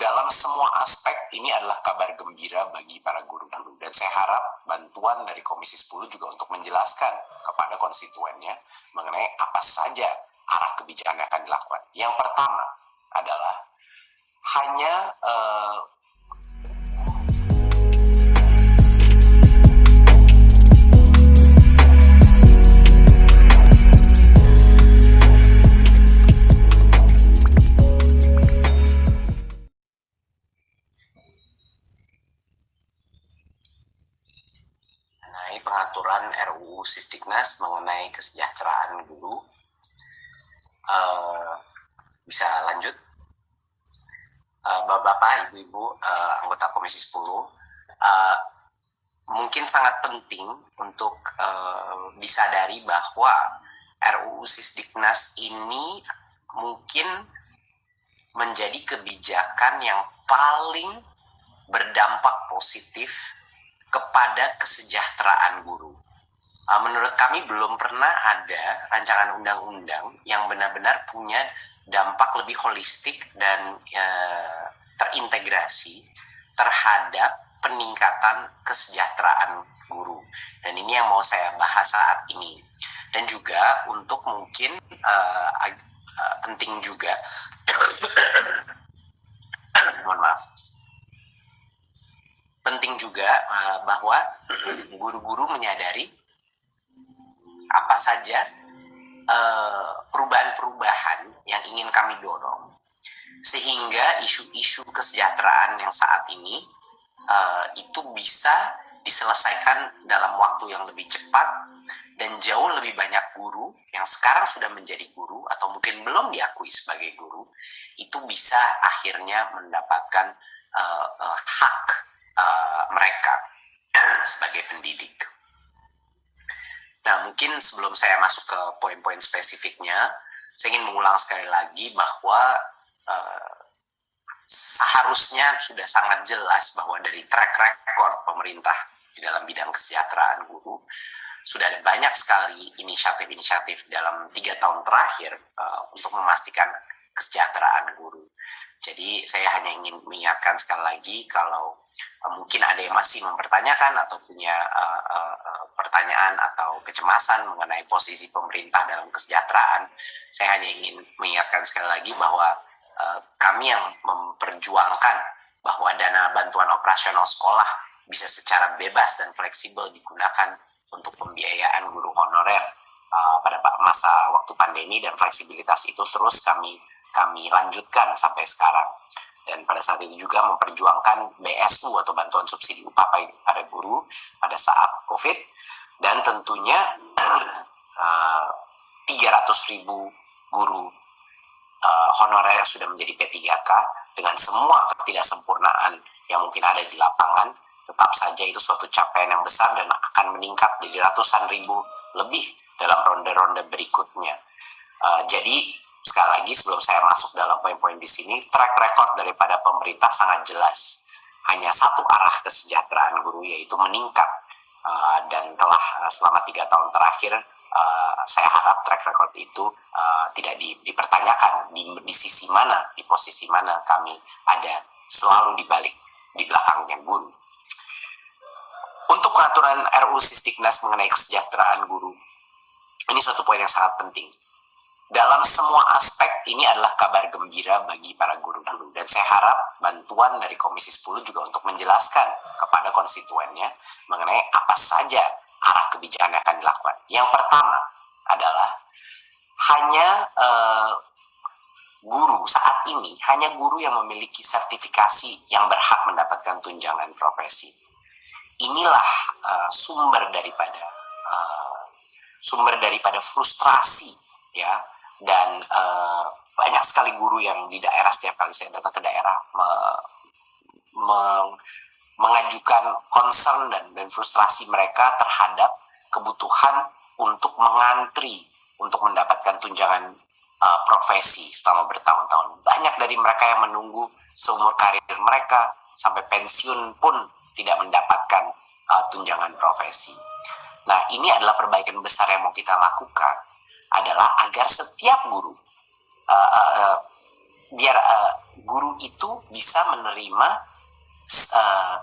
dalam semua aspek ini adalah kabar gembira bagi para guru. Dan saya harap bantuan dari Komisi 10 juga untuk menjelaskan kepada konstituennya mengenai apa saja arah kebijakan yang akan dilakukan. Yang pertama adalah hanya pengaturan RUU Sisdiknas mengenai kesejahteraan guru. Bisa lanjut. Bapak-bapak, ibu-ibu, anggota Komisi 10, mungkin sangat penting untuk disadari bahwa RUU Sisdiknas ini mungkin menjadi kebijakan yang paling berdampak positif kepada kesejahteraan guru. Menurut kami belum pernah ada rancangan undang-undang yang benar-benar punya dampak lebih holistik dan terintegrasi terhadap peningkatan kesejahteraan guru. Dan ini yang mau saya bahas saat ini. Dan juga untuk mungkin penting juga, mohon maaf, penting juga bahwa guru-guru menyadari apa saja perubahan-perubahan yang ingin kami dorong, sehingga isu-isu kesejahteraan yang saat ini itu bisa diselesaikan dalam waktu yang lebih cepat, dan jauh lebih banyak guru yang sekarang sudah menjadi guru atau mungkin belum diakui sebagai guru itu bisa akhirnya mendapatkan hak mereka sebagai pendidik. Nah, mungkin sebelum saya masuk ke poin-poin spesifiknya, saya ingin mengulang sekali lagi bahwa seharusnya sudah sangat jelas bahwa dari track record pemerintah di dalam bidang kesejahteraan guru, sudah ada banyak sekali inisiatif-inisiatif dalam 3 tahun terakhir untuk memastikan kesejahteraan guru. Jadi saya hanya ingin mengingatkan sekali lagi kalau mungkin ada yang masih mempertanyakan atau punya pertanyaan atau kecemasan mengenai posisi pemerintah dalam kesejahteraan, saya hanya ingin mengingatkan sekali lagi bahwa kami yang memperjuangkan bahwa dana bantuan operasional sekolah bisa secara bebas dan fleksibel digunakan untuk pembiayaan guru honorer pada masa waktu pandemi, dan fleksibilitas itu terus kami lanjutkan sampai sekarang. Dan pada saat itu juga memperjuangkan BSU atau bantuan subsidi upah pada guru pada saat COVID, dan tentunya 300.000 guru honorer yang sudah menjadi P3K dengan semua ketidaksempurnaan yang mungkin ada di lapangan, tetap saja itu suatu capaian yang besar dan akan meningkat jadi ratusan ribu lebih dalam ronde-ronde berikutnya. Jadi sekali lagi sebelum saya masuk dalam poin-poin di sini, track record daripada pemerintah sangat jelas. Hanya satu arah kesejahteraan guru, yaitu meningkat. Dan telah selama 3 tahun terakhir, saya harap track record itu tidak dipertanyakan di sisi mana, di posisi mana kami ada selalu di belakangnya guru. Untuk pengaturan RUU Sisdiknas mengenai kesejahteraan guru, ini suatu poin yang sangat penting. Dalam semua aspek ini adalah kabar gembira bagi para guru. Dan saya harap bantuan dari Komisi 10 juga untuk menjelaskan kepada konstituennya mengenai apa saja arah kebijakan yang akan dilakukan. Yang pertama adalah hanya guru saat ini, hanya guru yang memiliki sertifikasi yang berhak mendapatkan tunjangan profesi. Inilah sumber daripada frustrasi, ya. Dan banyak sekali guru yang di daerah, setiap kali saya datang ke daerah mengajukan concern dan frustrasi mereka terhadap kebutuhan untuk mengantri untuk mendapatkan tunjangan profesi selama bertahun-tahun. Banyak dari mereka yang menunggu seumur karir mereka sampai pensiun pun tidak mendapatkan tunjangan profesi. Nah, ini adalah perbaikan besar yang mau kita lakukan, adalah agar setiap guru biar guru itu bisa menerima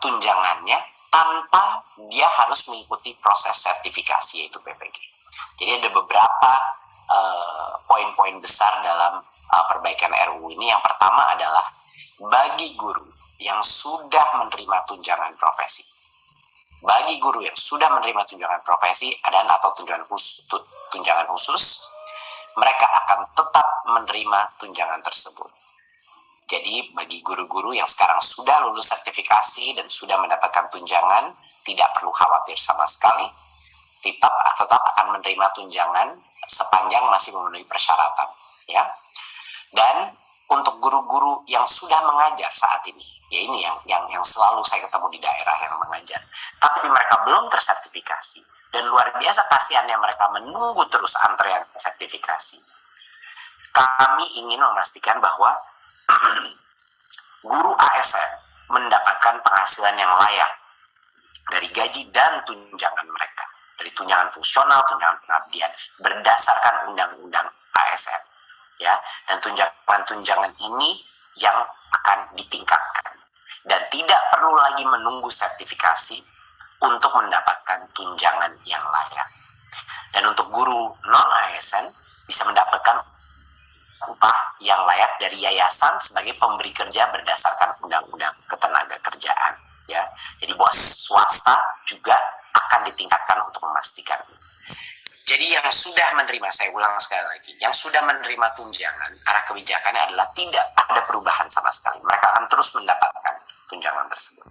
tunjangannya tanpa dia harus mengikuti proses sertifikasi, yaitu PPG. Jadi ada beberapa poin-poin besar dalam perbaikan RUU ini. Yang pertama adalah bagi guru yang sudah menerima tunjangan profesi. Bagi guru yang sudah menerima tunjangan profesi atau tunjangan khusus, mereka akan tetap menerima tunjangan tersebut. Jadi bagi guru-guru yang sekarang sudah lulus sertifikasi dan sudah mendapatkan tunjangan, tidak perlu khawatir sama sekali. Tetap akan menerima tunjangan sepanjang masih memenuhi persyaratan, ya. Dan untuk guru-guru yang sudah mengajar saat ini, ya ini yang selalu saya ketemu di daerah yang mengajar, tapi mereka belum tersertifikasi dan luar biasa kasihannya mereka menunggu terus antrean sertifikasi. Kami ingin memastikan bahwa guru ASN mendapatkan penghasilan yang layak dari gaji dan tunjangan mereka, dari tunjangan fungsional, tunjangan pengabdian berdasarkan undang-undang ASN, ya. Dan tunjangan ini yang akan ditingkatkan dan tidak perlu lagi menunggu sertifikasi untuk mendapatkan tunjangan yang layak. Dan untuk guru non ASN bisa mendapatkan upah yang layak dari yayasan sebagai pemberi kerja berdasarkan undang-undang ketenagakerjaan, ya. Jadi bos swasta juga akan ditingkatkan untuk memastikan. Jadi yang sudah menerima, saya ulang sekali lagi, yang sudah menerima tunjangan, arah kebijakannya adalah tidak ada perubahan sama sekali. Mereka akan terus mendapatkan tunjangan tersebut.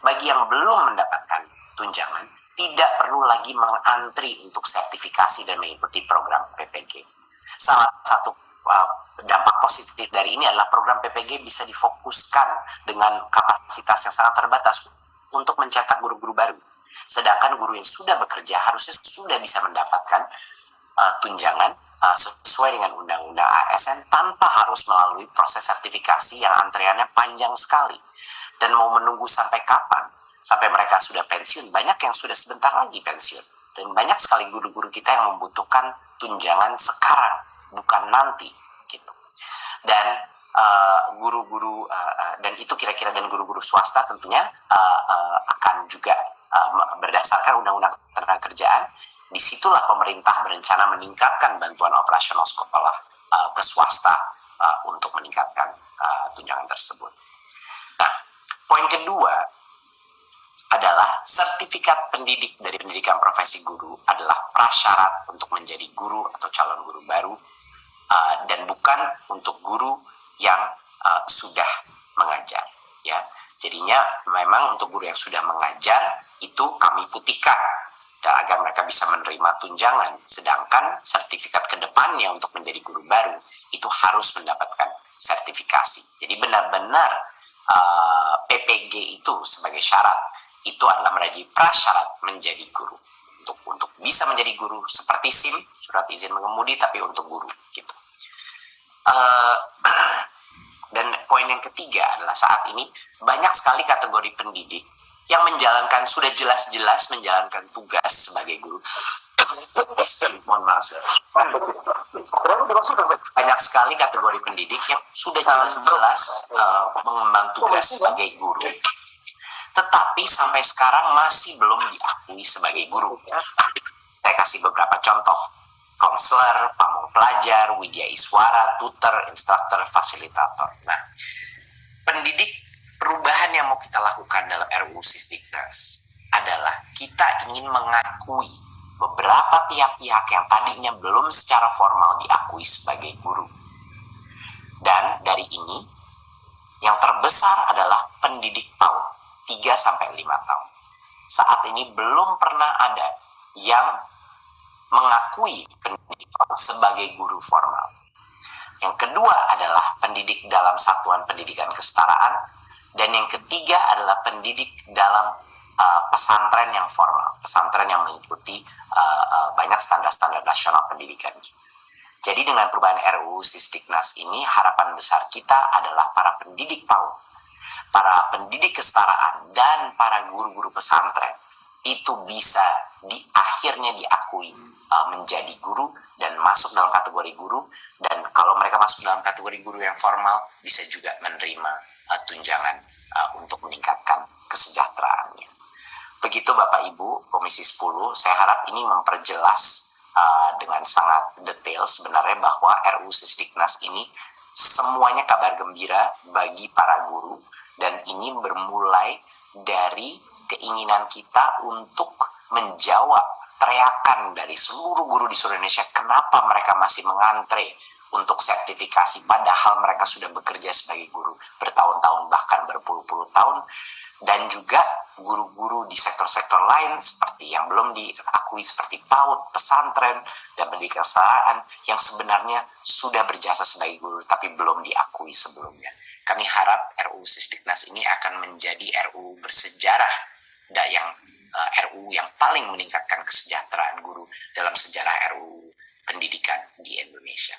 Bagi yang belum mendapatkan tunjangan, tidak perlu lagi mengantri untuk sertifikasi dan mengikuti program PPG. Salah satu dampak positif dari ini adalah program PPG bisa difokuskan dengan kapasitas yang sangat terbatas untuk mencetak guru-guru baru. Sedangkan guru yang sudah bekerja harusnya sudah bisa mendapatkan tunjangan sesuai dengan undang-undang ASN tanpa harus melalui proses sertifikasi yang antreannya panjang sekali. Dan mau menunggu sampai kapan? Sampai mereka sudah pensiun. Banyak yang sudah sebentar lagi pensiun. Dan banyak sekali guru-guru kita yang membutuhkan tunjangan sekarang, bukan nanti, gitu. Dan guru-guru dan itu kira-kira, dan guru-guru swasta tentunya akan juga berdasarkan undang-undang ketenagakerjaan. Disitulah pemerintah berencana meningkatkan bantuan operasional sekolah ke swasta untuk meningkatkan tunjangan tersebut. Nah, poin kedua adalah sertifikat pendidik dari pendidikan profesi guru adalah prasyarat untuk menjadi guru atau calon guru baru, dan bukan untuk guru yang sudah mengajar, ya. Jadinya memang untuk guru yang sudah mengajar itu kami putihkan dan agar mereka bisa menerima tunjangan, sedangkan sertifikat ke depannya untuk menjadi guru baru itu harus mendapatkan sertifikasi. Jadi benar-benar PPG itu sebagai syarat itu adalah menjadi prasyarat menjadi guru. Untuk bisa menjadi guru seperti SIM, surat izin mengemudi, tapi untuk guru, gitu. Dan poin yang ketiga adalah saat ini banyak sekali kategori pendidik yang sudah jelas-jelas menjalankan tugas sebagai guru. Mohon maaf. Banyak sekali kategori pendidik yang sudah jelas-jelas mengemban tugas sebagai guru, tetapi sampai sekarang masih belum diakui sebagai guru. Saya kasih beberapa contoh. Konselor, pamong pelajar, widya iswara, tutor, instruktur, fasilitator. Nah, perubahan yang mau kita lakukan dalam RUU Sisdiknas adalah kita ingin mengakui beberapa pihak-pihak yang tadinya belum secara formal diakui sebagai guru. Dan dari ini, yang terbesar adalah pendidik PAUD, 3-5 tahun. Saat ini belum pernah ada yang mengakui pendidik sebagai guru formal. Yang kedua adalah pendidik dalam satuan pendidikan kesetaraan, dan yang ketiga adalah pendidik dalam pesantren yang formal, pesantren yang mengikuti banyak standar-standar nasional pendidikan. Jadi dengan perubahan RUU Sisdiknas ini, harapan besar kita adalah para pendidik PAUD, para pendidik kesetaraan, dan para guru-guru pesantren itu bisa akhirnya diakui menjadi guru dan masuk dalam kategori guru, dan kalau mereka masuk dalam kategori guru yang formal bisa juga menerima tunjangan untuk meningkatkan kesejahteraannya. Begitu Bapak Ibu Komisi 10, saya harap ini memperjelas dengan sangat detail sebenarnya bahwa RUU Sisdiknas ini semuanya kabar gembira bagi para guru, dan ini bermulai dari keinginan kita untuk menjawab teriakan dari seluruh guru di seluruh Indonesia, kenapa mereka masih mengantre untuk sertifikasi padahal mereka sudah bekerja sebagai guru bertahun-tahun bahkan berpuluh-puluh tahun, dan juga guru-guru di sektor-sektor lain seperti yang belum diakui seperti PAUD, pesantren, dan pendidikan kesetaraan yang sebenarnya sudah berjasa sebagai guru tapi belum diakui sebelumnya. Kami harap RUU Sisdiknas ini akan menjadi RUU bersejarah, RUU yang paling meningkatkan kesejahteraan guru dalam sejarah RUU pendidikan di Indonesia.